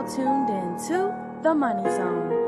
tuned into The Money Zone.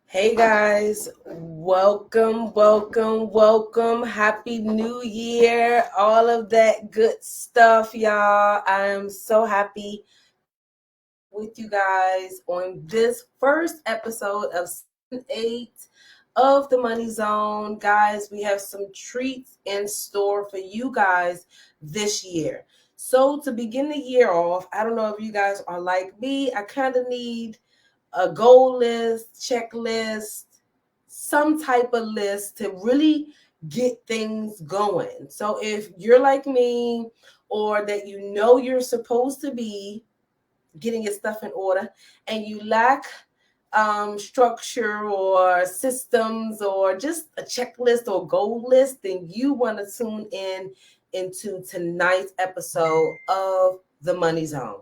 Hey guys, welcome. Happy New Year. All of that good stuff, y'all. I am so happy with you guys on this first episode of season 8 of the Money Zone. Guys, we have some treats in store for you guys this year. So to begin the year off, I don't know if you guys are like me. I kind of need a goal list, checklist, some type of list to really get things going. So if you're like me, or that you know you're supposed to be getting your stuff in order and you lack structure or systems or just a checklist or goal list, then you want to tune in into tonight's episode of The Money Zone.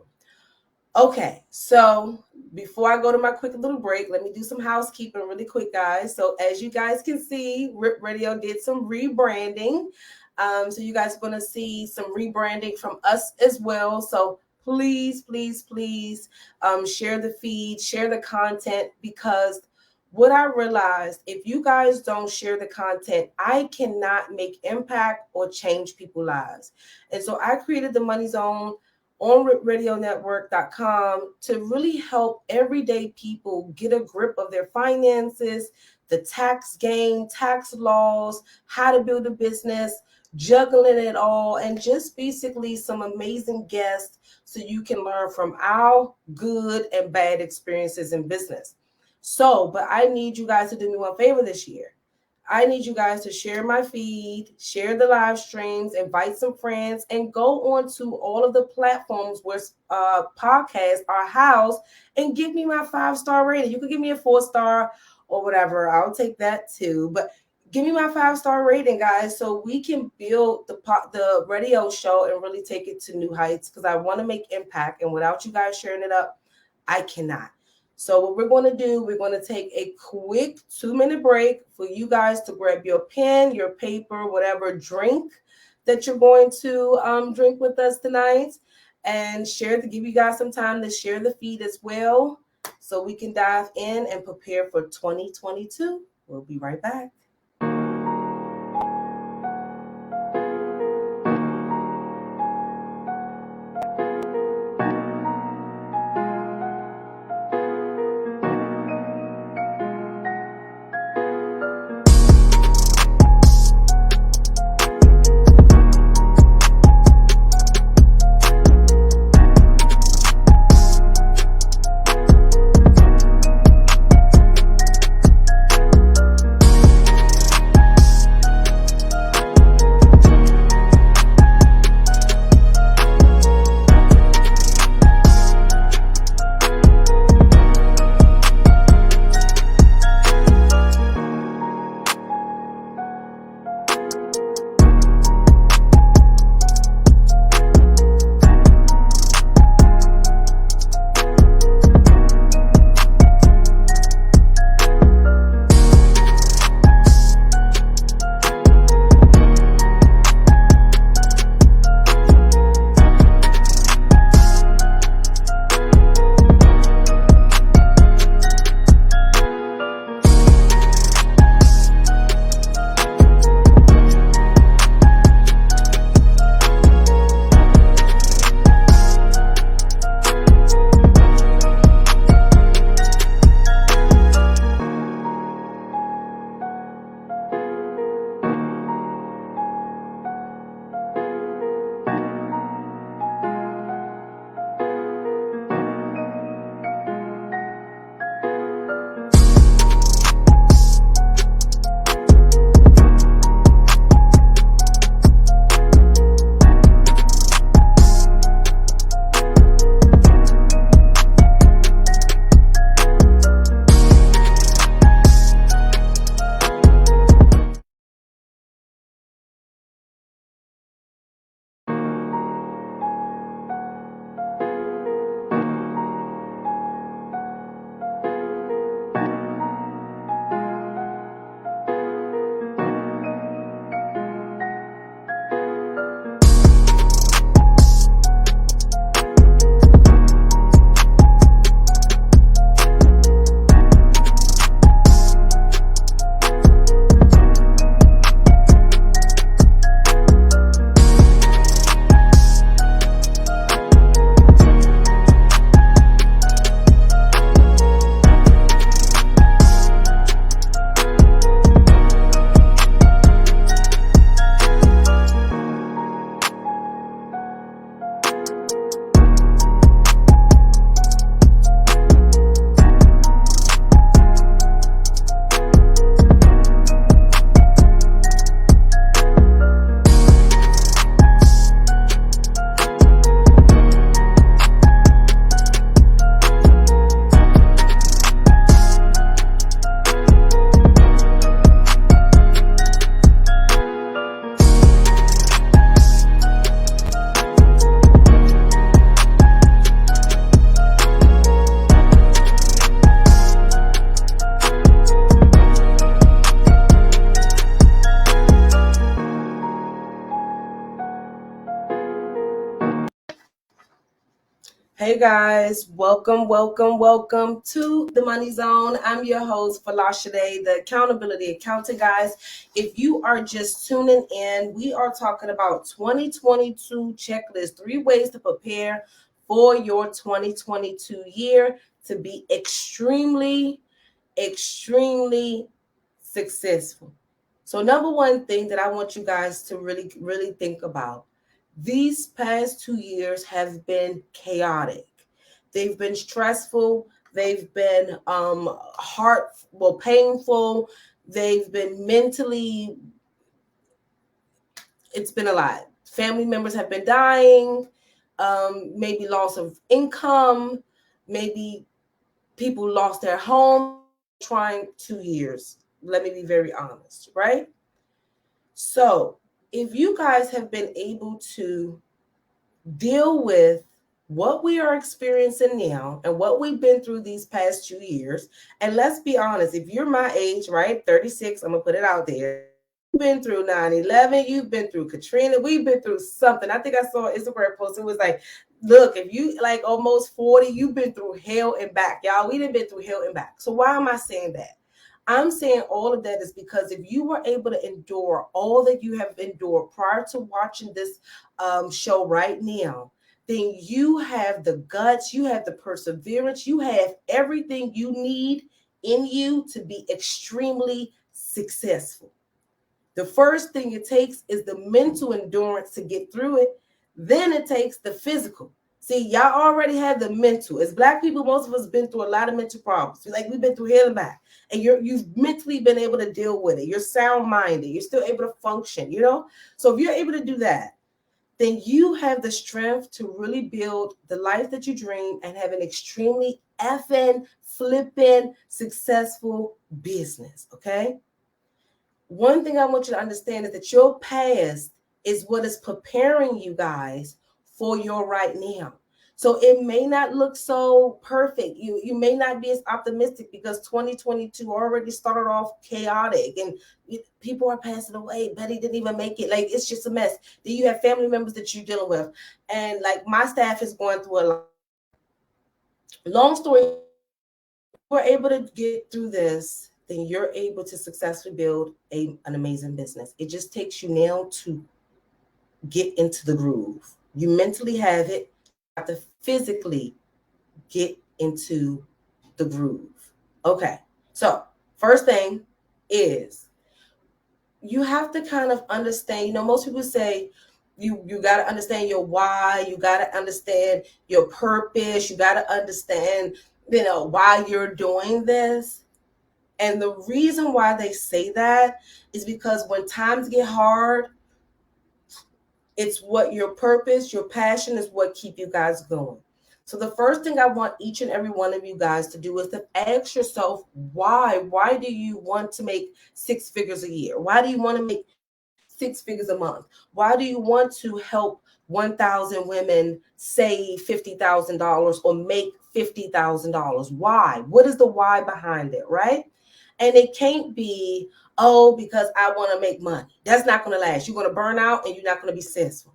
Okay, so before I go to my quick little break, let me do some housekeeping really quick, guys. So as you guys can see, Rip Radio did some rebranding. So you guys are going to see some rebranding from us as well. So please share the feed, share the content, because what I realized, if you guys don't share the content, I cannot make impact or change people's lives. And so I created the Money Zone on RipRadioNetwork.com to really help everyday people get a grip of their finances, the tax game, tax laws, how to build a business, juggling it all, and just basically some amazing guests so you can learn from our good and bad experiences in business. So, but I need you guys to do me one favor this year. I need you guys to share my feed, share the live streams, invite some friends, and go on to all of the platforms where podcasts are housed and give me my 5-star rating. You can give me a 4-star or whatever. I'll take that too. But give me my 5-star rating, guys, so we can build the radio show and really take it to new heights, because I want to make impact. And without you guys sharing it up, I cannot. So what we're going to do, we're going to take a quick 2-minute break for you guys to grab your pen, your paper, whatever drink that you're going to drink with us tonight, and give you guys some time to share the feed as well, so we can dive in and prepare for 2022. We'll be right back. Hey guys, welcome to the Money Zone. I'm your host, Folasade, the accountability accountant, guys. If you are just tuning in, we are talking about 2022 checklist, 3 ways to prepare for your 2022 year to be extremely successful. So number one thing that I want you guys to really think about, these past 2 years have been chaotic. They've been stressful. They've been painful. They've been mentally, it's been a lot. Family members have been dying, maybe loss of income, maybe people lost their homes. Trying 2 years. Let me be very honest, right? So if you guys have been able to deal with what we are experiencing now and what we've been through these past 2 years, and let's be honest, if you're my age, right, 36, I'm gonna put it out there. You've been through 9/11, you've been through Katrina, we've been through something. I think I saw an Instagram post. It was like, look, if you like almost 40, you've been through hell and back. Y'all, we done been through hell and back. So why am I saying that? I'm saying all of that is because if you were able to endure all that you have endured prior to watching this show right now, then you have the guts, you have the perseverance, you have everything you need in you to be extremely successful. The first thing it takes is the mental endurance to get through it. Then it takes the physical. See, y'all already have the mental. As Black people, most of us been through a lot of mental problems. Like we've been through hell and back, and you've mentally been able to deal with it. You're sound-minded. You're still able to function. So if you're able to do that, then you have the strength to really build the life that you dream and have an extremely effing, flipping, successful business. Okay. One thing I want you to understand is that your past is what is preparing you guys for your right now. So it may not look so perfect. You may not be as optimistic because 2022 already started off chaotic and people are passing away. Betty didn't even make it. Like, it's just a mess. Then you have family members that you're dealing with. And like my staff is going through a lot. Long story, we're able to get through this, then you're able to successfully build an amazing business. It just takes you now to get into the groove. You mentally have it, you have to physically get into the groove. Okay, so first thing is you have to kind of understand, most people say you got to understand your why, you got to understand your purpose, you got to understand, why you're doing this. And the reason why they say that is because when times get hard, it's what your purpose, your passion is what keep you guys going. So the first thing I want each and every one of you guys to do is to ask yourself, why? Why do you want to make 6 figures a year? Why do you want to make 6 figures a month? Why do you want to help 1,000 women save $50,000 or make $50,000? Why? What is the why behind it, right? And it can't be, because I want to make money. That's not going to last. You're going to burn out and you're not going to be successful.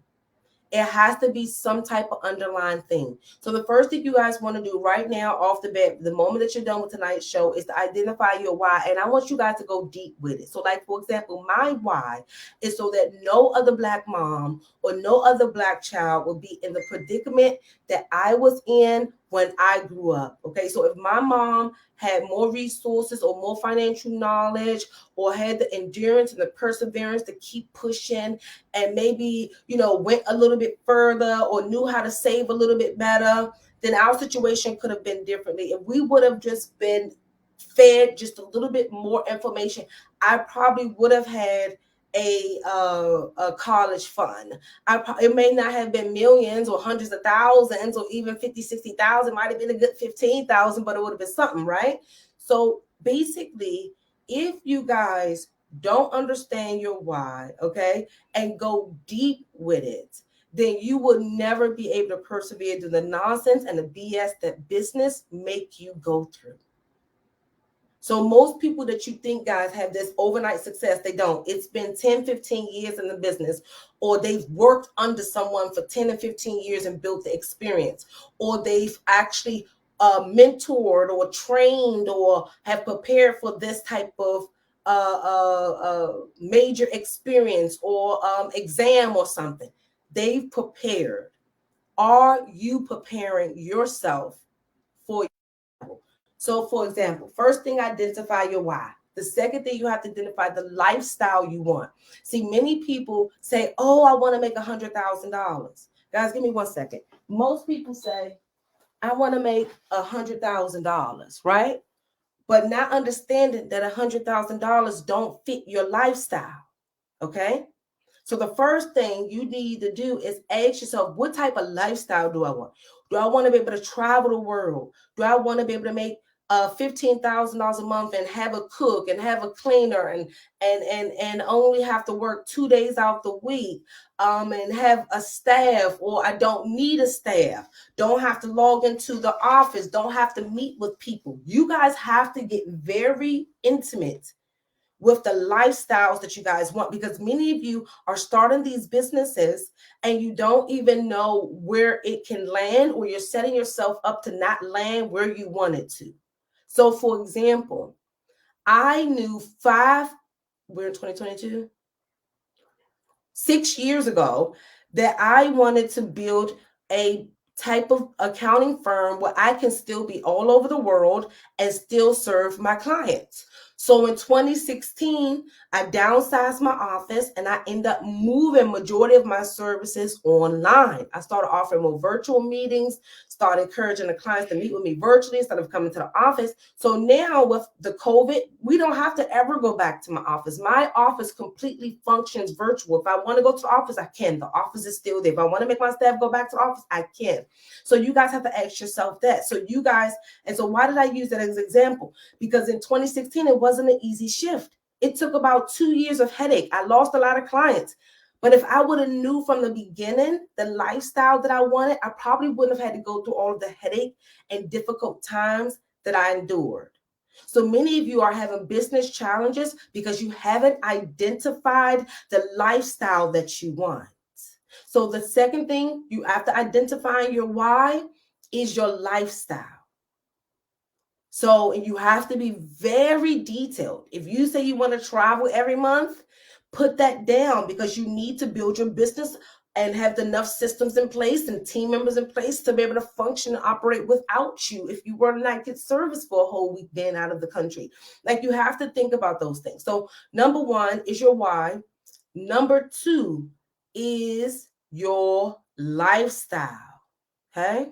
It has to be some type of underlying thing. So the first thing you guys want to do right now off the bat, the moment that you're done with tonight's show, is to identify your why. And I want you guys to go deep with it. So like, for example, my why is so that no other Black mom or no other Black child will be in the predicament that I was in when I grew up. Okay, so if my mom had more resources or more financial knowledge or had the endurance and the perseverance to keep pushing and maybe, went a little bit further or knew how to save a little bit better, then our situation could have been differently. If we would have just been fed just a little bit more information, I probably would have had a college fund. It may not have been millions or hundreds of thousands or even 50, 60,000, might have been a good 15,000, but it would have been something, right? So basically, if you guys don't understand your why, okay, and go deep with it, then you will never be able to persevere through the nonsense and the BS that business make you go through. So most people that you think, guys, have this overnight success, they don't. It's been 10, 15 years in the business, or they've worked under someone for 10 and 15 years and built the experience, or they've actually mentored or trained or have prepared for this type of major experience or exam or something. They've prepared. Are you preparing yourself for? So, for example, first thing, identify your why. The second thing, you have to identify the lifestyle you want. See, many people say, oh, I want to make $100,000. Guys, give me 1 second. Most people say, I want to make $100,000, right? But not understanding that $100,000 don't fit your lifestyle, okay? So the first thing you need to do is ask yourself, what type of lifestyle do I want? Do I want to be able to travel the world? Do I want to be able to make $15,000 a month and have a cook and have a cleaner and only have to work 2 days out the week and have a staff, or I don't need a staff, don't have to log into the office, don't have to meet with people. You guys have to get very intimate with the lifestyles that you guys want, because many of you are starting these businesses and you don't even know where it can land, or you're setting yourself up to not land where you want it to. So for example, I knew we're in 2022, 6 years ago, that I wanted to build a type of accounting firm where I can still be all over the world and still serve my clients. So in 2016, I downsized my office and I ended up moving majority of my services online. I started offering more virtual meetings, started encouraging the clients to meet with me virtually instead of coming to the office. So now with the COVID, we don't have to ever go back to my office. My office completely functions virtual. If I want to go to the office, I can. The office is still there. If I want to make my staff go back to the office, I can. So you guys have to ask yourself that. So you guys, and so why did I use that as an example? Because in 2016, it wasn't an easy shift. It took about 2 years of headache. I lost a lot of clients. But if I would have knew from the beginning the lifestyle that I wanted, I probably wouldn't have had to go through all of the headache and difficult times that I endured. So many of you are having business challenges because you haven't identified the lifestyle that you want. So the second thing, you have to identify your why is your lifestyle. So you have to be very detailed. If you say you want to travel every month, put that down, because you need to build your business and have enough systems in place and team members in place to be able to function and operate without you if you were to not get service for a whole week being out of the country. Like, you have to think about those things. So number one is your why. Number two is your lifestyle. Okay?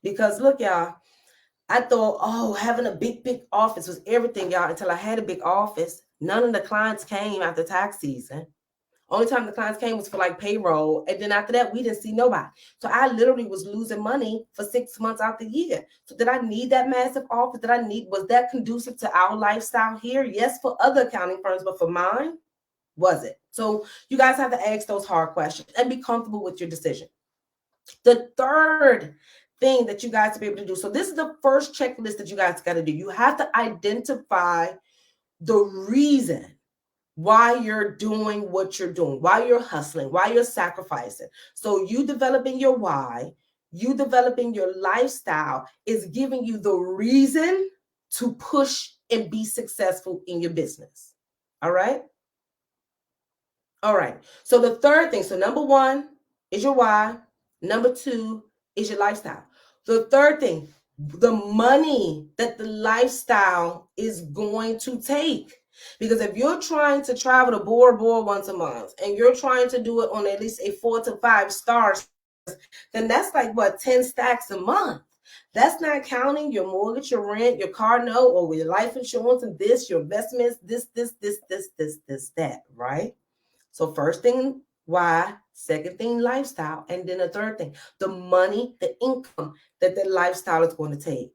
Because look, y'all, I thought, oh, having a big office was everything, y'all, until I had a big office. None of the clients came after tax season. Only time the clients came was for like payroll. And then after that, we didn't see nobody. So I literally was losing money for 6 months out the year. So did I need that massive office? Was that conducive to our lifestyle here? Yes, for other accounting firms, but for mine, was it? So you guys have to ask those hard questions and be comfortable with your decision. The third thing that you guys to be able to do. So this is the first checklist that you guys got to do. You have to identify the reason why you're doing what you're doing, why you're hustling, why you're sacrificing. So you developing your why, you developing your lifestyle is giving you the reason to push and be successful in your business. All right. All right. So the third thing, so number one is your why. Number two is your lifestyle. The third thing, the money that the lifestyle is going to take. Because if you're trying to travel to Bora Bora once a month and you're trying to do it on at least a 4 to 5 stars, then that's like what, 10 stacks a month. That's not counting your mortgage, your rent, your car note, or your life insurance, and this, your investments, this, that, right? So first thing, why? Second thing, lifestyle. And then the third thing, the money, the income that the lifestyle is going to take.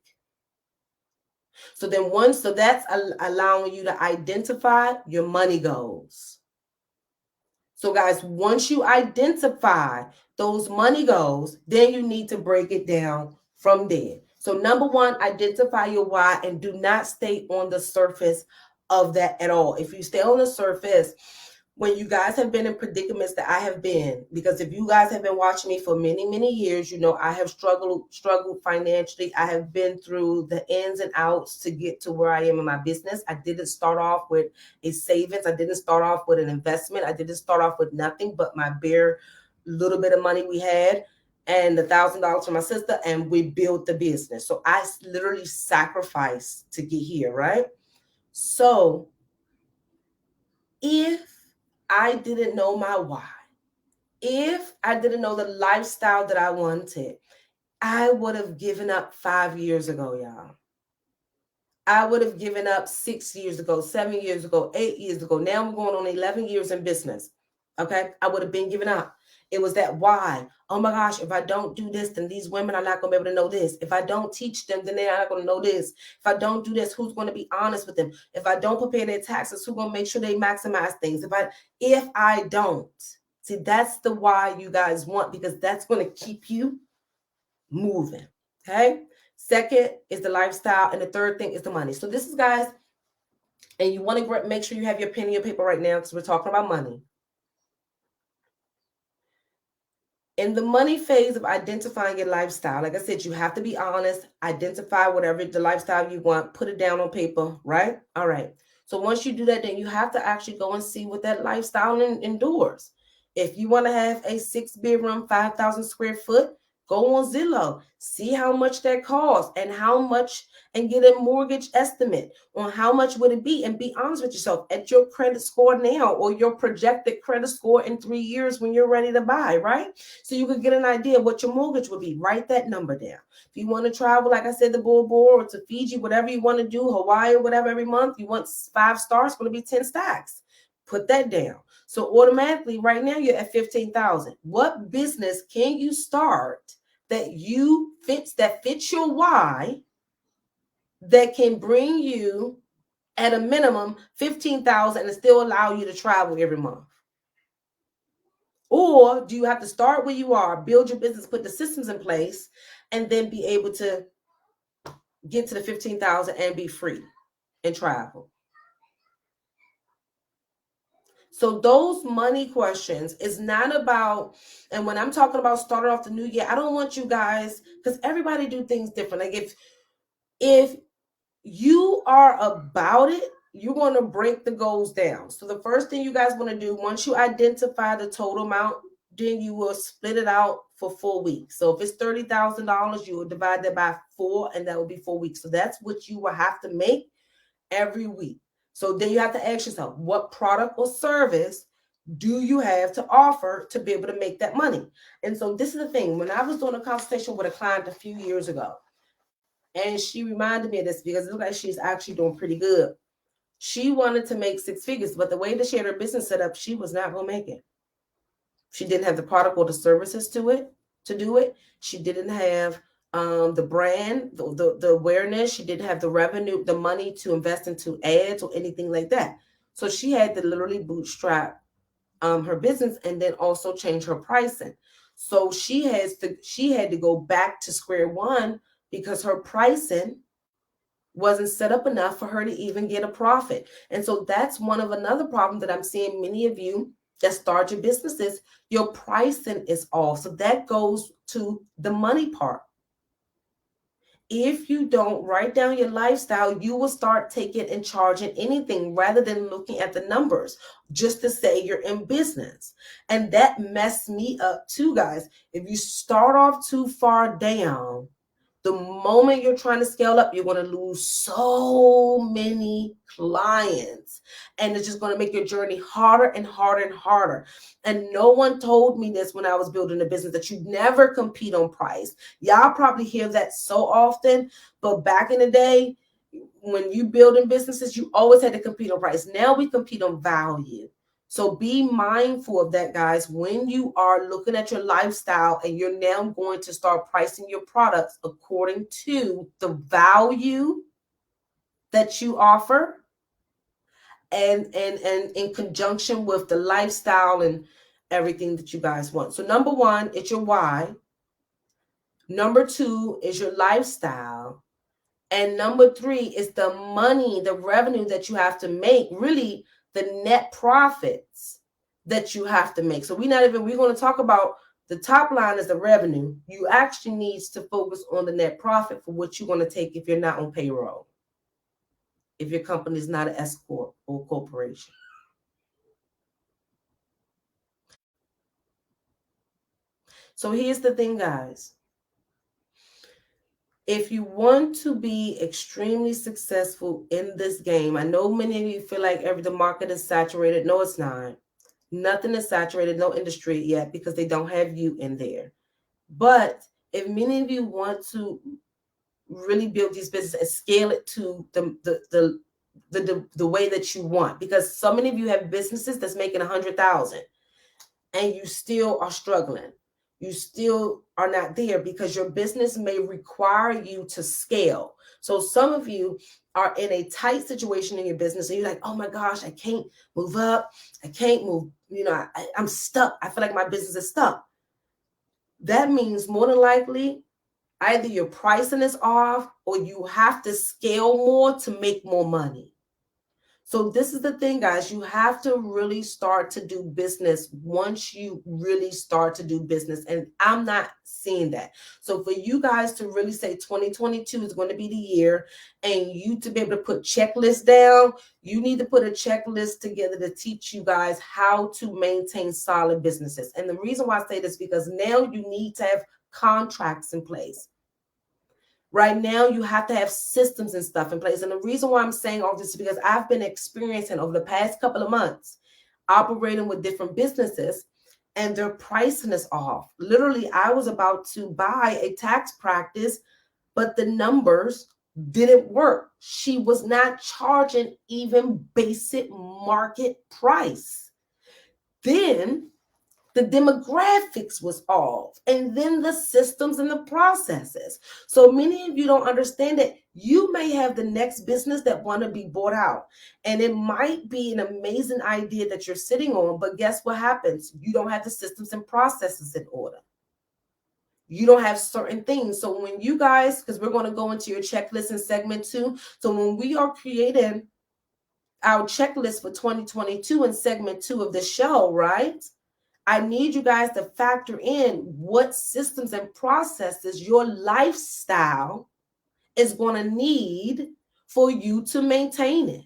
So then so that's allowing you to identify your money goals. So guys, once you identify those money goals, then you need to break it down from there. So number one, identify your why and do not stay on the surface of that at all. If you stay on the surface, when you guys have been in predicaments that I have been, because if you guys have been watching me for many, many years, you know I have struggled financially. I have been through the ins and outs to get to where I am in my business. I didn't start off with a savings. I didn't start off with an investment. I didn't start off with nothing but my bare little bit of money we had and $1,000 from my sister, and we built the business. So I literally sacrificed to get here, right? So if I didn't know my why, if I didn't know the lifestyle that I wanted, I would have given up 5 years ago, y'all. I would have given up 6 years ago, 7 years ago, 8 years ago. Now we're going on 11 years in business. Okay. I would have been giving up. It was that why. Oh my gosh, if I don't do this, then these women are not going to be able to know this. If I don't teach them, then they're not going to know this. If I don't do this, who's going to be honest with them? If I don't prepare their taxes, who's going to make sure they maximize things? If I don't. See, that's the why you guys want, because that's going to keep you moving. Okay. Second is the lifestyle. And the third thing is the money. So this is, guys, and you want to make sure you have your pen and your paper right now because we're talking about money. In the money phase of identifying your lifestyle, like I said, you have to be honest, identify whatever the lifestyle you want, put it down on paper, right? All right. So once you do that, then you have to actually go and see what that lifestyle endures. If you want to have a 6-bedroom, 5,000 square foot, go on Zillow, see how much that costs and how much, and get a mortgage estimate on how much would it be, and be honest with yourself at your credit score now or your projected credit score in 3 years when you're ready to buy, right? So you could get an idea of what your mortgage would be. Write that number down. If you want to travel, like I said, the Bora Bora or to Fiji, whatever you want to do, Hawaii or whatever, every month, you want 5 stars, it's going to be 10 stacks. Put that down. So automatically right now you're at 15,000. What business can you start that fits your why, that can bring you at a minimum 15,000 and still allow you to travel every month? Or do you have to start where you are, build your business, put the systems in place, and then be able to get to the 15,000 and be free and travel? So those money questions is not about, and when I'm talking about starting off the new year, I don't want you guys, because everybody do things different. Like if you are about it, you're going to break the goals down. So the first thing you guys want to do, once you identify the total amount, then you will split it out for 4 weeks. So if it's $30,000, you will divide that by 4, and that will be 4 weeks. So that's what you will have to make every week. So then you have to ask yourself, what product or service do you have to offer to be able to make that money? And so this is the thing. When I was doing a consultation with a client a few years ago, and she reminded me of this because it looks like she's actually doing pretty good. She wanted to make 6 figures, but the way that she had her business set up, she was not going to make it. She didn't have the product or the services to do it. She didn't have the brand, the awareness. She didn't have the revenue, the money to invest into ads or anything like that. So she had to literally bootstrap her business and then also change her pricing. So she had to go back to square one because her pricing wasn't set up enough for her to even get a profit. And so that's another problem that I'm seeing many of you that start your businesses, your pricing is off. So that goes to the money part. If you don't write down your lifestyle, you will start taking and charging anything rather than looking at the numbers just to say you're in business. And that messed me up too, guys. If you start off too far down, the moment you're trying to scale up, you're going to lose so many clients. And it's just going to make your journey harder and harder and harder. And no one told me this when I was building a business, that you never compete on price. Y'all probably hear that so often. But back in the day, when you building businesses, you always had to compete on price. Now we compete on value. So be mindful of that, guys, when you are looking at your lifestyle and you're now going to start pricing your products according to the value that you offer and in conjunction with the lifestyle and everything that you guys want. So number one, it's your why. Number 2 is your lifestyle. And number 3 is the money, the revenue that you have to make, really the net profits that you have to make. So we're going to talk about the top line is the revenue. You actually need to focus on the net profit for what you're going to take if you're not on payroll, if your company is not an S corp or corporation. So here's the thing, guys. If you want to be extremely successful in this game, I know many of you feel like the market is saturated. No, it's not. Nothing is saturated, no industry yet, because they don't have you in there. But if many of you want to really build these businesses and scale it to the way that you want, because so many of you have businesses that's making 100,000 and you still are struggling. You still are not there because your business may require you to scale. So some of you are in a tight situation in your business and you're like, oh my gosh, I can't move up. I can't move. I'm stuck. I feel like my business is stuck. That means more than likely, either your pricing is off or you have to scale more to make more money. So this is the thing, guys. You have to really start to do business once you really start to do business. And I'm not seeing that. So for you guys to really say 2022 is going to be the year and you to be able to put checklists down, you need to put a checklist together to teach you guys how to maintain solid businesses. And the reason why I say this is because now you need to have contracts in place. Right now, you have to have systems and stuff in place. And the reason why I'm saying all this is because I've been experiencing over the past couple of months operating with different businesses and their pricing is off. Literally, I was about to buy a tax practice, but the numbers didn't work. She was not charging even basic market price. Then the demographics was off, and then the systems and the processes. So many of you don't understand that you may have the next business that want to be bought out, and it might be an amazing idea that you're sitting on, but guess what happens? You don't have the systems and processes in order. You don't have certain things. So when you guys, because we're going to go into your checklist in segment 2. So when we are creating our checklist for 2022 in segment 2 of the show, right? I need you guys to factor in what systems and processes your lifestyle is going to need for you to maintain it.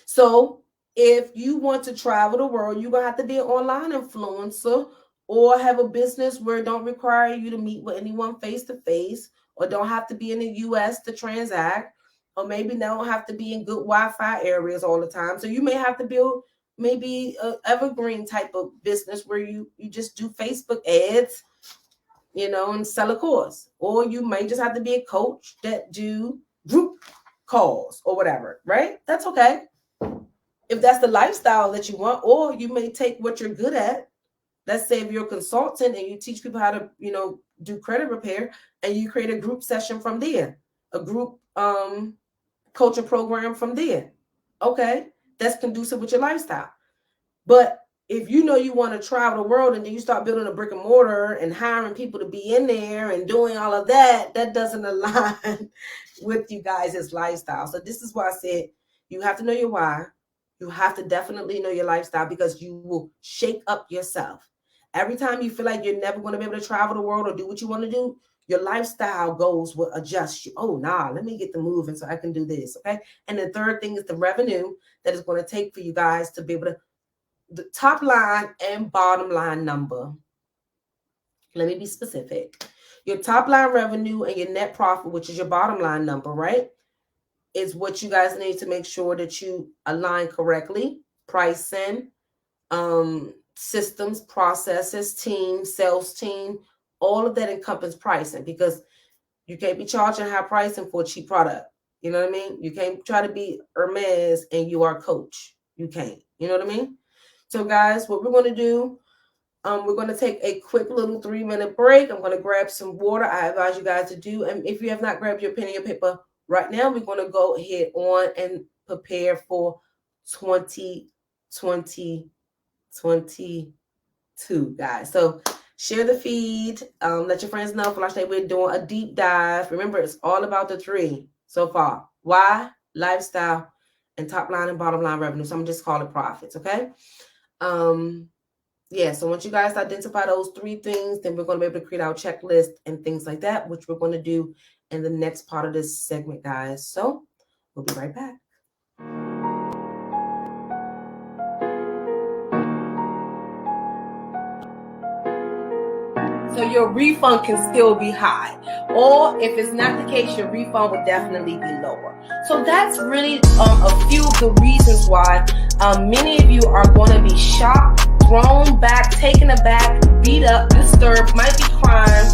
So if you want to travel the world, you're going to have to be an online influencer or have a business where it don't require you to meet with anyone face to face, or don't have to be in the US to transact, or maybe don't have to be in good Wi-Fi areas all the time. So you may have to build maybe an evergreen type of business where you just do Facebook ads, and sell a course. Or you may just have to be a coach that do group calls or whatever, right? That's okay. If that's the lifestyle that you want, or you may take what you're good at. Let's say if you're a consultant and you teach people how to, do credit repair, and you create a group session from there, a group coaching program from there. Okay, that's conducive with your lifestyle. But if you want to travel the world and then you start building a brick and mortar and hiring people to be in there and doing all of that, that doesn't align with you guys' lifestyle. So this is why I said you have to know your why. You have to definitely know your lifestyle, because you will shake up yourself. Every time you feel like you're never going to be able to travel the world or do what you want to do, your lifestyle goals will adjust you. Oh, let me get the moving so I can do this. Okay. And the third thing is the revenue that is going to take for you guys to be able to, the top line and bottom line number. Let me be specific. Your top line revenue and your net profit, which is your bottom line number, right, is what you guys need to make sure that you align correctly. Pricing, systems, processes, team, sales team, all of that encompasses pricing, because you can't be charging high pricing for a cheap product. You know what I mean? You can't try to be Hermes and you are Coach. You can't. You know what I mean? So guys, what we're going to do, we're going to take a quick little 3-minute break. I'm going to grab some water. I advise you guys to do. And if you have not grabbed your pen and your paper right now, we're going to go ahead on and prepare for 2022, guys. So Share the feed. Let your friends know. Folasade, we're doing a deep dive. Remember, it's all about the three so far. Why? Lifestyle and top line and bottom line revenue. So I'm just call it profits, okay? Yeah, so once you guys identify those three things, then we're going to be able to create our checklist and things like that, which we're going to do in the next part of this segment, guys. So we'll be right back. So your refund can still be high. Or if it's not the case, your refund would definitely be lower. So that's really a few of the reasons why many of you are going to be shocked, thrown back, taken aback, beat up, disturbed, might be crying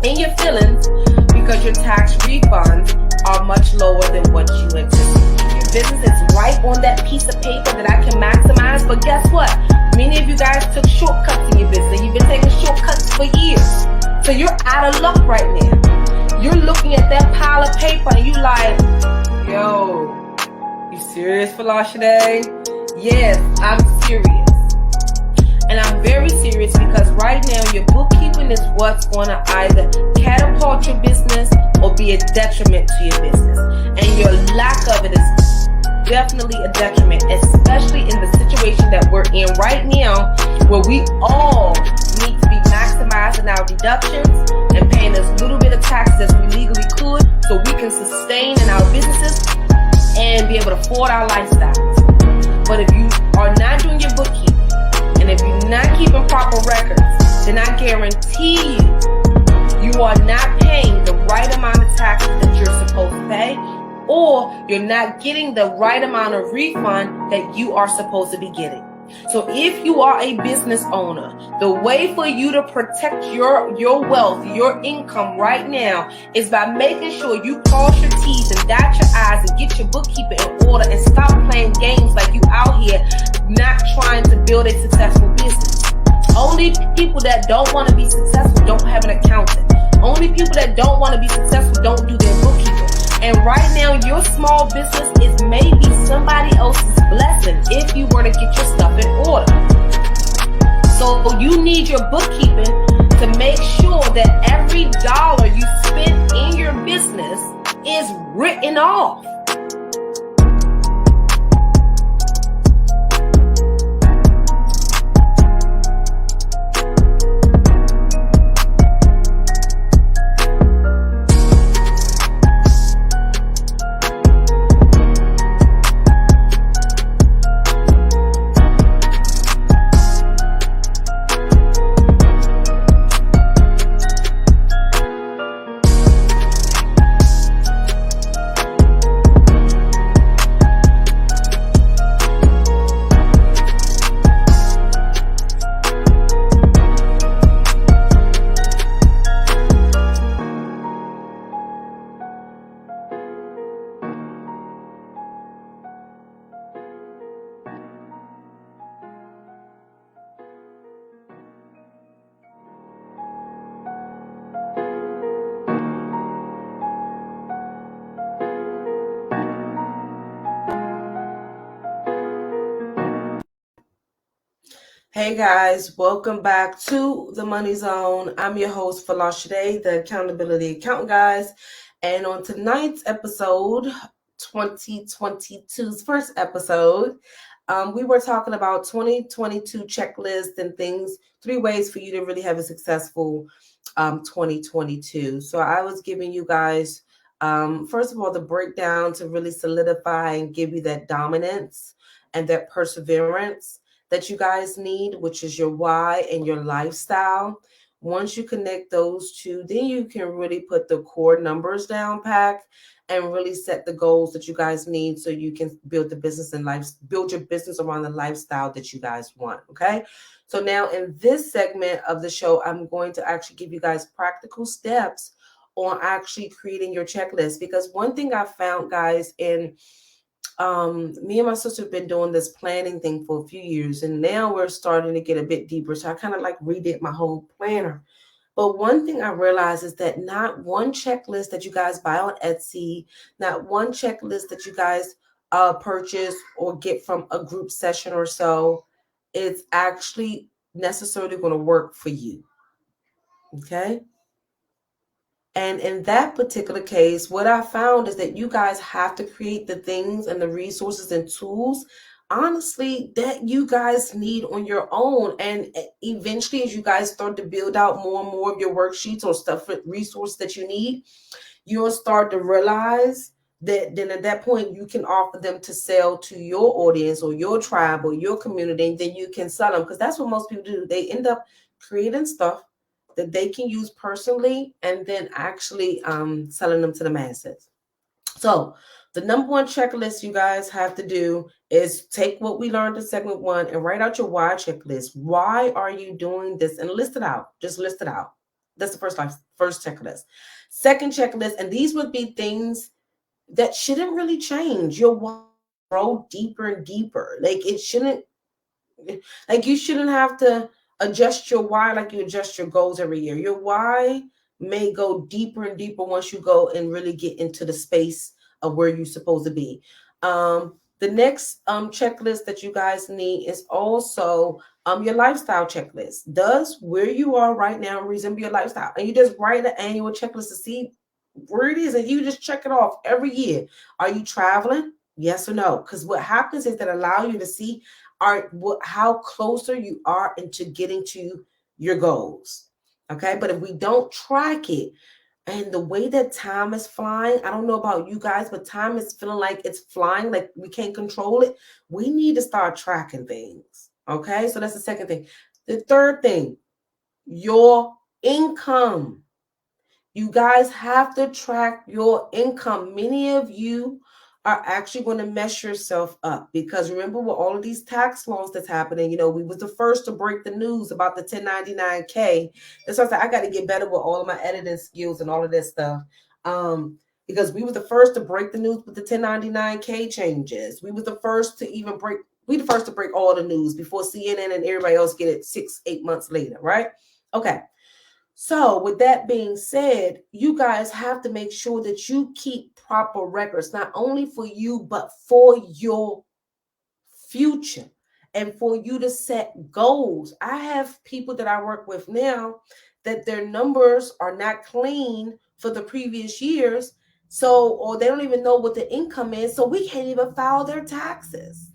in your feelings because your tax refunds are much lower than what you anticipated. Your business is right on that piece of paper that I can maximize, but guess what? Many of you guys took shortcuts in your business. You've been taking shortcuts for years. So you're out of luck right now. You're looking at that pile of paper and you like, yo, you serious, Folasade? Yes, I'm serious. And I'm very serious because right now your bookkeeping is what's going to either catapult your business or be a detriment to your business. And your lack of it is definitely a detriment, especially in the situation that we're in right now, where we all need to be maximizing our deductions and paying as little bit of taxes as we legally could so we can sustain in our businesses and be able to afford our lifestyles. But if you are not doing your bookkeeping, and if you're not keeping proper records, then I guarantee you are not paying the right amount of taxes that you're supposed to pay, or you're not getting the right amount of refund that you are supposed to be getting. So if you are a business owner, the way for you to protect your wealth, your income right now is by making sure you cross your T's and dot your I's and get your bookkeeping in order and stop playing games like you out here not trying to build a successful business. Only people that don't want to be successful don't have an accountant. Only people that don't want to be successful don't do their bookkeeping. And right now, your small business is maybe somebody else's blessing if you were to get your stuff in order. So you need your bookkeeping to make sure that every dollar you spend in your business is written off. Hey guys, welcome back to the Money Zone. I'm your host, Folasade, the Accountability Accountant, guys. And on tonight's episode, 2022's first episode, we were talking about 2022 checklist and things, 3 ways for you to really have a successful 2022. So I was giving you guys, first of all, the breakdown to really solidify and give you that dominance and that perseverance that you guys need, which is your why and your lifestyle. Once you connect those two, then you can really put the core numbers down pack and really set the goals that you guys need so you can build the business and build your business around the lifestyle that you guys want. Okay. So now in this segment of the show, I'm going to actually give you guys practical steps on actually creating your checklist, because one thing I found, guys, in me and my sister have been doing this planning thing for a few years, and now we're starting to get a bit deeper. So I kind of like redid my whole planner. But one thing I realized is that not one checklist that you guys buy on Etsy, not one checklist that you guys purchase or get from a group session or so, it's actually necessarily going to work for you. Okay. And in that particular case, what I found is that you guys have to create the things and the resources and tools, honestly, that you guys need on your own. And eventually, as you guys start to build out more and more of your worksheets or stuff, resources that you need, you'll start to realize that then at that point you can offer them to sell to your audience or your tribe or your community, and then you can sell them, because that's what most people do. They end up creating stuff that they can use personally and then actually selling them to the masses. So the number one checklist you guys have to do is take what we learned in segment 1 and write out your why checklist. Why are you doing this? And list it out. Just list it out. That's the first checklist. Second checklist, and these would be things that shouldn't really change. Your why grow deeper and deeper. Like it shouldn't, like you shouldn't have to adjust your why like you adjust your goals every year. Your why may go deeper and deeper once you go and really get into the space of where you're supposed to be. The next checklist that you guys need is also your lifestyle checklist. Does where you are right now resemble your lifestyle? And you just write an annual checklist to see where it is, and you just check it off every year. Are you traveling? Yes or no? Because what happens is that allow you to see how closer you are into getting to your goals. Okay, but if we don't track it, and the way that time is flying, I don't know about you guys, but time is feeling like it's flying, like we can't control it. We need to start tracking things. Okay, so that's the second thing. The third thing, your income. You guys have to track your income. Many of you are actually going to mess yourself up, because remember, with all of these tax laws that's happening, we was the first to break the news about the 1099K. That's why I said I got to get better with all of my editing skills and all of this stuff. Because we was the first to break the news with the 1099K changes. We was the first to even we the first to break all the news before CNN and everybody else get it 6-8 months later, right? Okay. So with that being said, you guys have to make sure that you keep proper records, not only for you, but for your future and for you to set goals. I have people that I work with now that their numbers are not clean for the previous years. Or they don't even know what the income is. So we can't even file their taxes.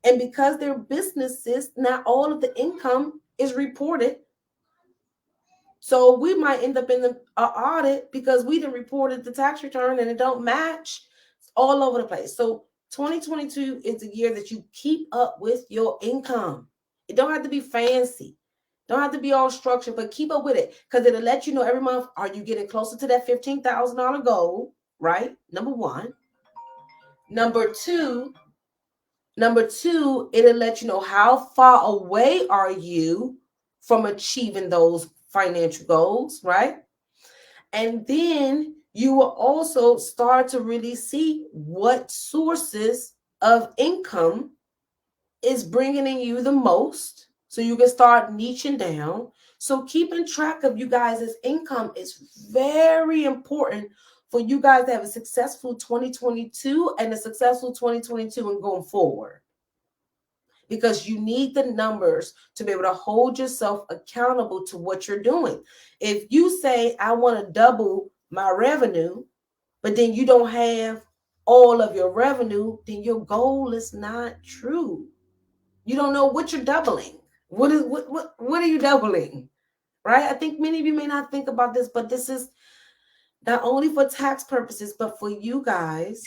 And because they're businesses, not all of the income is reported. So we might end up in the audit because we didn't reported the tax return and it don't match. It's all over the place. So 2022 is the year that you keep up with your income. It don't have to be fancy. Don't have to be all structured, but keep up with it, because it'll let you know every month, are you getting closer to that $15,000 goal, right? Number one. Number two, it'll let you know how far away are you from achieving those financial goals, right? And then you will also start to really see what sources of income is bringing in you the most. So you can start niching down. So keeping track of you guys' income is very important for you guys to have a successful 2022 and a successful 2022 and going forward, because you need the numbers to be able to hold yourself accountable to what you're doing. If you say, I want to double my revenue, but then you don't have all of your revenue, then your goal is not true. You don't know what you're doubling. What are you doubling? Right? I think many of you may not think about this, but this is not only for tax purposes, but for you guys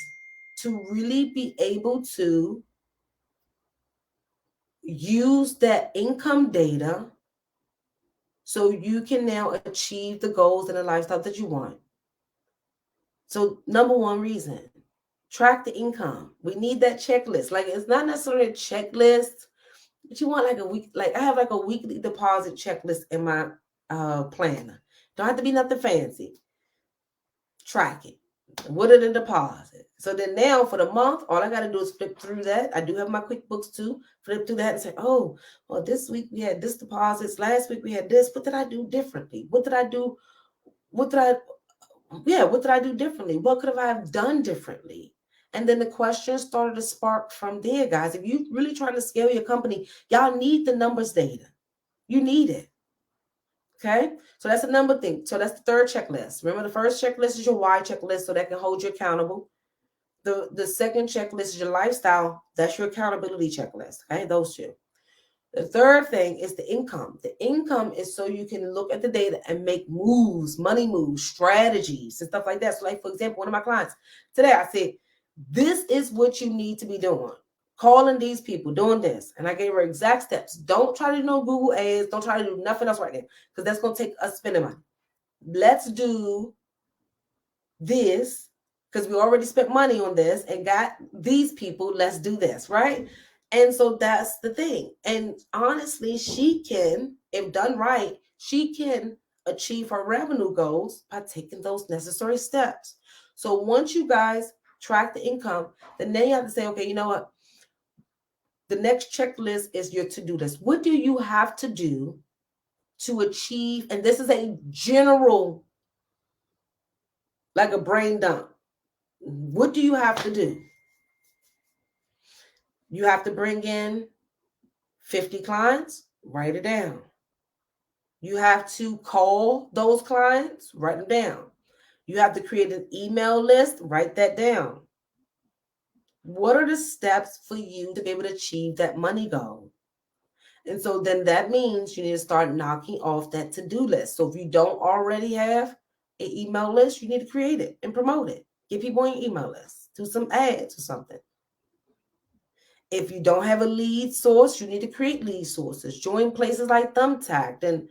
to really be able to use that income data so you can now achieve the goals and the lifestyle that you want. So number one reason, track the income. We need that checklist. Like, it's not necessarily a checklist, but you want like a week. Like, I have like a weekly deposit checklist in my planner. Don't have to be nothing fancy. Track it. What are the deposits? So then now for the month, all I got to do is flip through that. I do have my QuickBooks too. Flip through that and say, oh, well, this week we had this deposits. Last week we had this. What did I do differently? What did I do differently? What could I have done differently? And then the questions started to spark from there, guys. If you really trying to scale your company, y'all need the numbers data. You need it. Okay, so that's the number thing. So that's the third checklist. Remember, the first checklist is your why checklist, so that can hold you accountable. The second checklist is your lifestyle. That's your accountability checklist. Okay, those two. The third thing is the income. The income is so you can look at the data and make moves, money moves, strategies, and stuff like that. So, like, for example, one of my clients today, I said, this is what you need to be doing. Calling these people, doing this. And I gave her exact steps. Don't try to do no Google ads. Don't try to do nothing else right now, because that's going to take us spending money. Let's do this, because we already spent money on this and got these people. Let's do this, right? And so that's the thing. And honestly, she can, if done right, she can achieve her revenue goals by taking those necessary steps. So once you guys track the income, then you have to say, okay, you know what? The next checklist is your to-do list. What do you have to do to achieve? And this is a general, like a brain dump. What do you have to do? You have to bring in 50 clients, write it down. You have to call those clients, write them down. You have to create an email list, write that down. What are the steps for you to be able to achieve that money goal? And so then that means you need to start knocking off that to-do list. So if you don't already have an email list, you need to create it and promote it. Get people on your email list. Do some ads or something. If you don't have a lead source, you need to create lead sources. Join places like Thumbtack and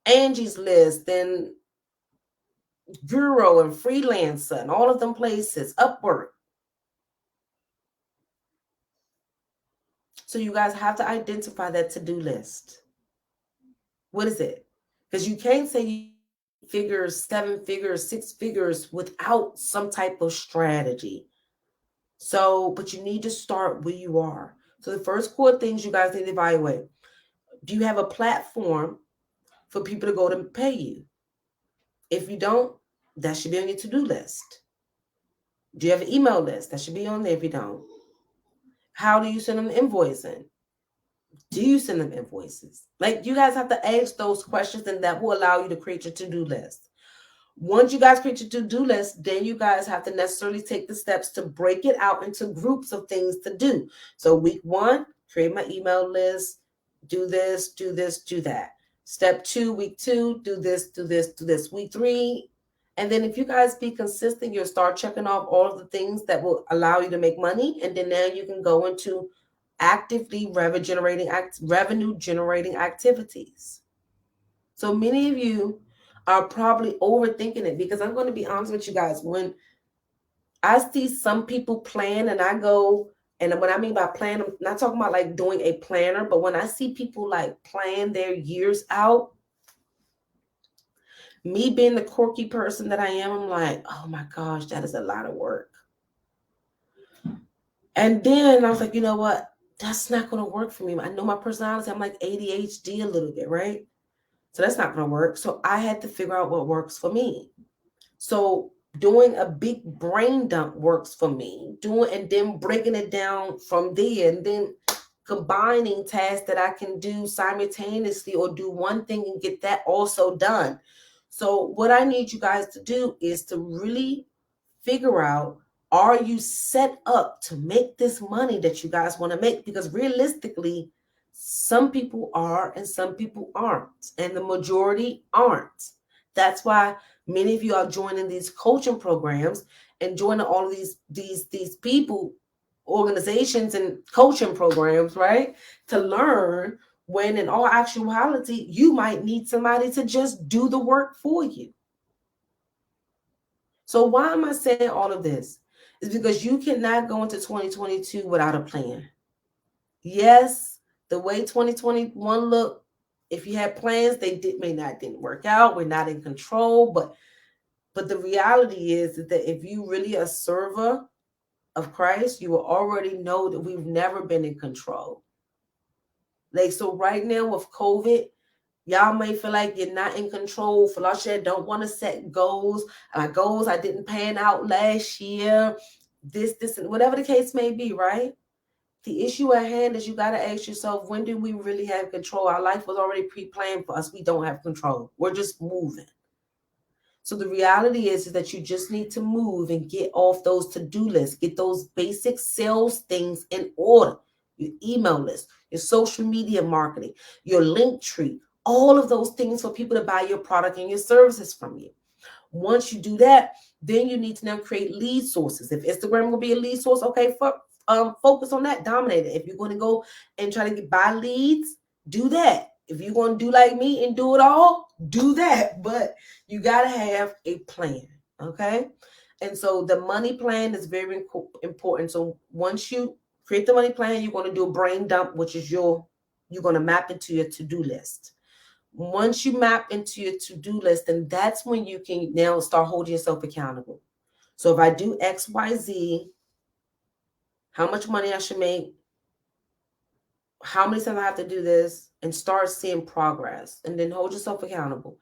Angie's List and Bureau and Freelancer and all of them places, Upwork. So you guys have to identify that to-do list. What is it? Because you can't say you figures, 7 figures, 6 figures without some type of strategy. So, but you need to start where you are. So the first core things you guys need to evaluate. Do you have a platform for people to go to pay you? If you don't, that should be on your to-do list. Do you have an email list? That should be on there if you don't. How do you send them invoicing? Do you send them invoices? Like, you guys have to ask those questions, and that will allow you to create your to-do list. Once you guys create your to-do list, then you guys have to necessarily take the steps to break it out into groups of things to do. So week 1, create my email list, do this, do this, do that. Step 2, week 2, do this, do this, do this. Week 3, and then if you guys be consistent, you'll start checking off all of the things that will allow you to make money. And then now you can go into actively revenue generating activities. So many of you are probably overthinking it, because I'm going to be honest with you guys. When I see some people plan, and I go, and what I mean by plan, I'm not talking about like doing a planner, but when I see people like plan their years out, me being the quirky person that I am, I'm like, oh my gosh, that is a lot of work. And then I was like, you know what? That's not going to work for me. I know my personality. I'm like ADHD a little bit, right? So that's not going to work. So I had to figure out what works for me. So doing a big brain dump works for me. And then breaking it down from there, and then combining tasks that I can do simultaneously, or do one thing and get that also done. So what I need you guys to do is to really figure out, are you set up to make this money that you guys want to make? Because realistically, some people are and some people aren't, and the majority aren't. That's why many of you are joining these coaching programs and joining all of these people, organizations and coaching programs, right? To learn, when in all actuality, you might need somebody to just do the work for you. So why am I saying all of this? It's because you cannot go into 2022 without a plan. Yes, the way 2021 looked, if you had plans, they didn't work out. We're not in control, but the reality is that if you really a server of Christ, you will already know that we've never been in control. Like, so right now with COVID, y'all may feel like you're not in control. Folasade don't want to set goals. My goals, I didn't pan out last year. This, and whatever the case may be, right? The issue at hand is you got to ask yourself, when do we really have control? Our life was already pre-planned for us. We don't have control. We're just moving. So the reality is that you just need to move and get off those to-do lists. Get those basic sales things in order. Your email list, your social media marketing, your link tree, all of those things for people to buy your product and your services from you. Once you do that, then you need to now create lead sources. If Instagram will be a lead source, okay, focus on that, dominate it. If you're going to go and try to buy leads, do that. If you're going to do like me and do it all, do that. But you got to have a plan, okay? And so the money plan is very important. So once you create the money plan, you're going to do a brain dump, which is you're going to map into your to-do list. Once you map into your to-do list, then that's when you can now start holding yourself accountable. So if I do X, Y, Z, how much money I should make, how many times I have to do this, and start seeing progress, and then hold yourself accountable.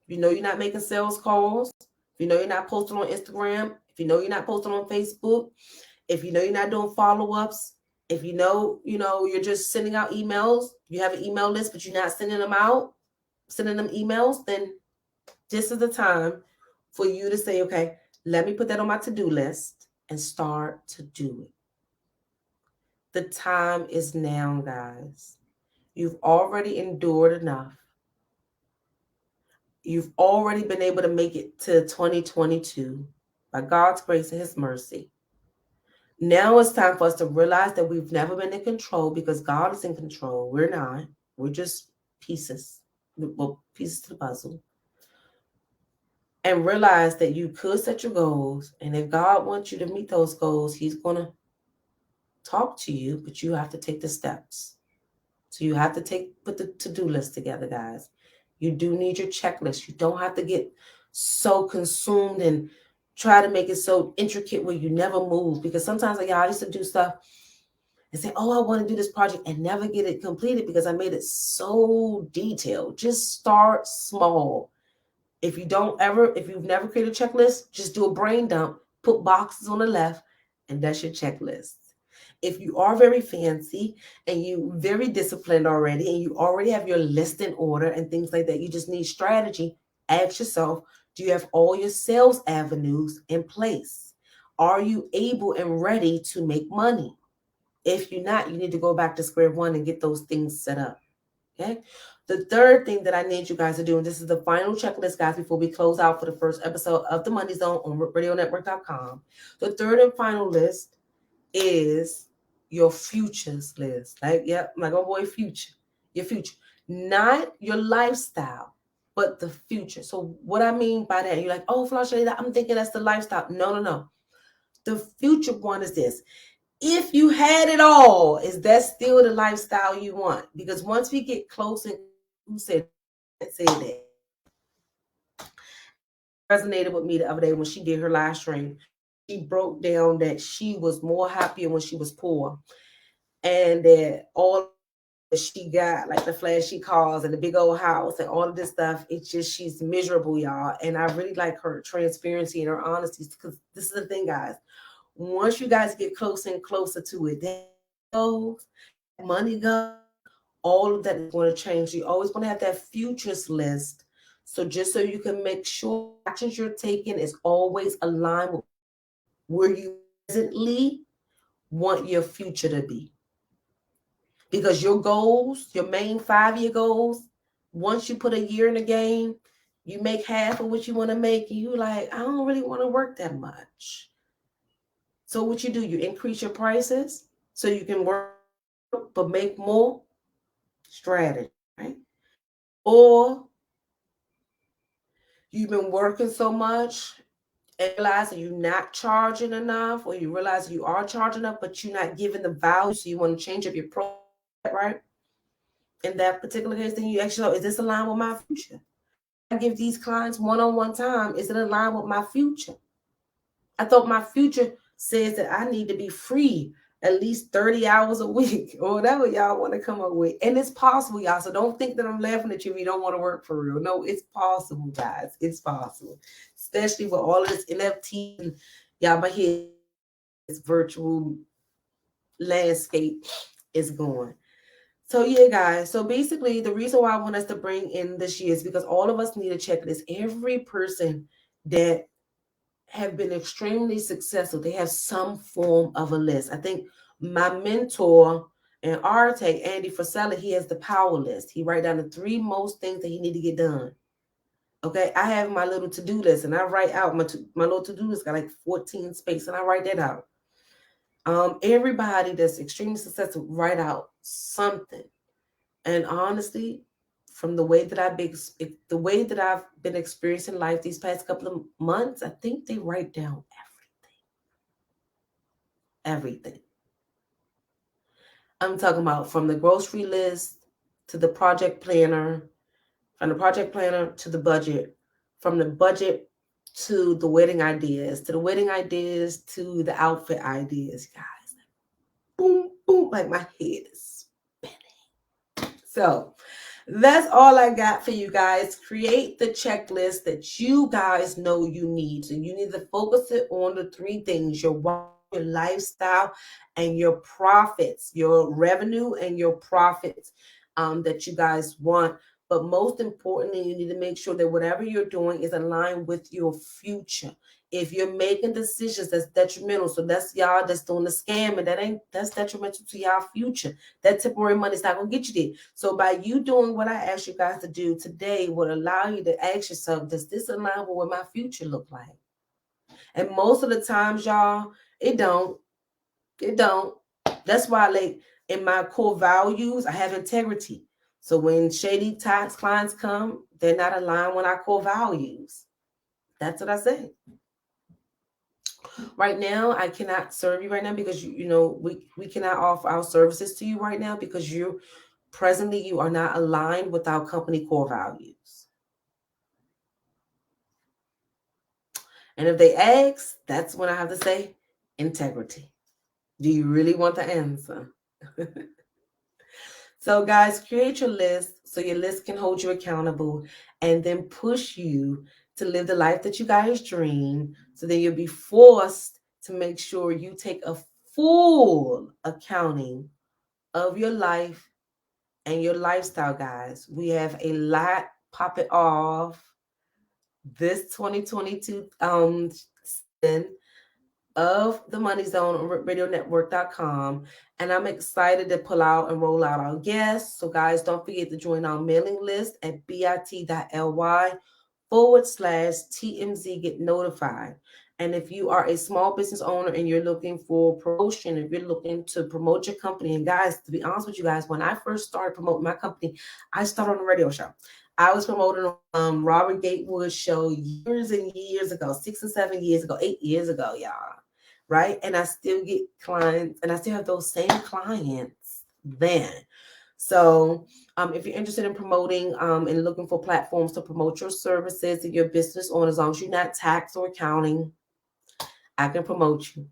If you know you're not making sales calls, if you know you're not posting on Instagram, if you know you're not posting on Facebook, if you know you're not doing follow-ups, if you know you're just sending out emails, you have an email list, but you're not sending them emails, then this is the time for you to say, okay, let me put that on my to-do list and start to do it. The time is now, guys. You've already endured enough. You've already been able to make it to 2022 by God's grace and his mercy. Now it's time for us to realize that we've never been in control because God is in control. We're not. We're just pieces. Well, pieces to the puzzle. And realize that you could set your goals. And if God wants you to meet those goals, he's going to talk to you, but you have to take the steps. So you have to put the to-do list together, guys. You do need your checklist. You don't have to get so consumed and try to make it so intricate where you never move. Because sometimes, like, I used to do stuff and say, oh, I want to do this project and never get it completed because I made it so detailed. Just start small. If you've never created a checklist, just do a brain dump, put boxes on the left, and that's your checklist. If you are very fancy and you very disciplined already and you already have your list in order and things like that, you just need strategy. Ask yourself, do you have all your sales avenues in place? Are you able and ready to make money? If you're not, you need to go back to square one and get those things set up. Okay. The third thing that I need you guys to do, and this is the final checklist, guys, before we close out for the first episode of The Money Zone on radionetwork.com. The third and final list is your futures list. Like my boy Future. Your future. Not your lifestyle, but the future. So what I mean by that, you're like, oh, Folasade, I'm thinking that's the lifestyle. No. The future one is this. If you had it all, is that still the lifestyle you want? Because once we get close, and who said that? Resonated with me the other day when she did her live stream. She broke down that she was more happier when she was poor, and that all that she got, like the flashy cars and the big old house and all of this stuff, it's just she's miserable, y'all. And I really like her transparency and her honesty, because this is the thing, guys. Once you guys get closer and closer to it, that goes, money goes, all of that is going to change. You always want to have that futures list. So just so you can make sure actions you're taking is always aligned with where you presently want your future to be. Because your goals, your main 5-year goals, once you put a year in the game, you make half of what you want to make, and you're like, I don't really want to work that much. So what you do, you increase your prices so you can work but make more. Strategy, right? Or you've been working so much and realize that you're not charging enough, or you realize you are charging enough, but you're not giving the value, so you want to change up your product, right? In that particular case, then you actually, is this aligned with my future? I give these clients one-on-one time. Is it aligned with my future? I thought my future says that I need to be free at least 30 hours a week, or whatever y'all want to come up with. And it's possible, y'all. So don't think that I'm laughing at you if you don't want to work for real. No, it's possible, guys. It's possible. Especially with all of this NFT and y'all might hear this virtual landscape is going. So yeah, guys. So basically, the reason why I want us to bring in this year is because all of us need a checklist. Every person that have been extremely successful, they have some form of a list. I think my mentor and Arte, Andy Frisella, he has the power list. He write down the 3 most things that he need to get done. Okay, I have my little to-do list, and I write out my little to-do list got like 14 space, and I write that out. Everybody that's extremely successful write out something. And honestly, from the way that I've been experiencing life these past couple of months, I think they write down everything. I'm talking about from the grocery list to the project planner, from the project planner to the budget, from the budget to the wedding ideas, to the outfit ideas, guys. Boom, boom, like my head is spinning. So that's all I got for you guys. Create the checklist that you guys know you need. So you need to focus it on the 3 things: your lifestyle and your profits, your revenue and your profits that you guys want. But most importantly, you need to make sure that whatever you're doing is aligned with your future. If you're making decisions that's detrimental, so that's y'all that's doing the scam, and that's detrimental to y'all future. That temporary money is not gonna get you there. So by you doing what I asked you guys to do today would allow you to ask yourself, does this align with what my future look like? And most of the times, y'all, it don't. That's why, like, in my core values, I have integrity. So when shady tax clients come, they're not aligned with our core values. That's what I say. Right now, I cannot serve you right now because we cannot offer our services to you right now because you are not aligned with our company core values. And if they ask, that's when I have to say integrity. Do you really want the answer? So guys, create your list so your list can hold you accountable and then push you to live the life that you guys dream. So then you'll be forced to make sure you take a full accounting of your life and your lifestyle, guys. We have a lot popping off this 2022 season of the Money Zone on RadioNetwork.com. And I'm excited to pull out and roll out our guests. So guys, don't forget to join our mailing list at bit.ly/TMZ get notified. And if you are a small business owner and you're looking for promotion, if you're looking to promote your company, and guys, to be honest with you guys, when I first started promoting my company, I started on a radio show. I was promoting on Robert Gatewood's show years and years ago, 6 and 7 years ago, 8 years ago, y'all. Right? And I still get clients, and I still have those same clients then. So if you're interested in promoting and looking for platforms to promote your services and your business on, as long as you're not tax or accounting, I can promote you.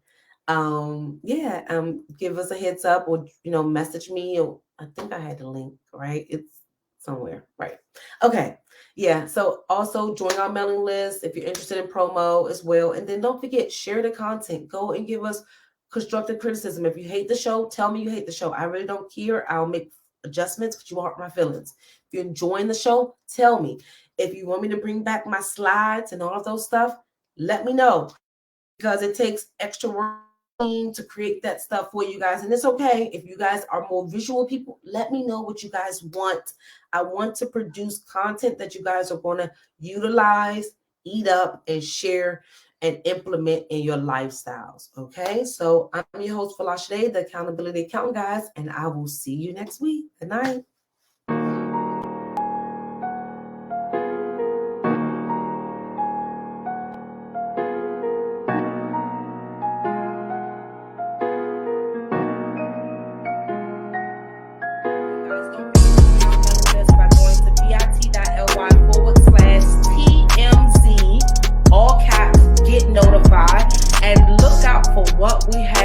Give us a heads up or message me. Or I think I had the link, right? It's somewhere, right? Okay. Yeah. So also join our mailing list if you're interested in promo as well. And then don't forget, share the content. Go and give us constructive criticism. If you hate the show, tell me you hate the show. I really don't care. I'll make adjustments, but you won't hurt my feelings. If you're enjoying the show, tell me. If you want me to bring back my slides and all of those stuff, let me know, because it takes extra work to create that stuff for you guys. And it's okay if you guys are more visual people. Let me know what you guys want. I want to produce content that you guys are going to utilize, eat up, and share and implement in your lifestyles. Okay, so I'm your host, Folasade, the Accountability Accountant, guys, and I will see you next week. Good night. What we have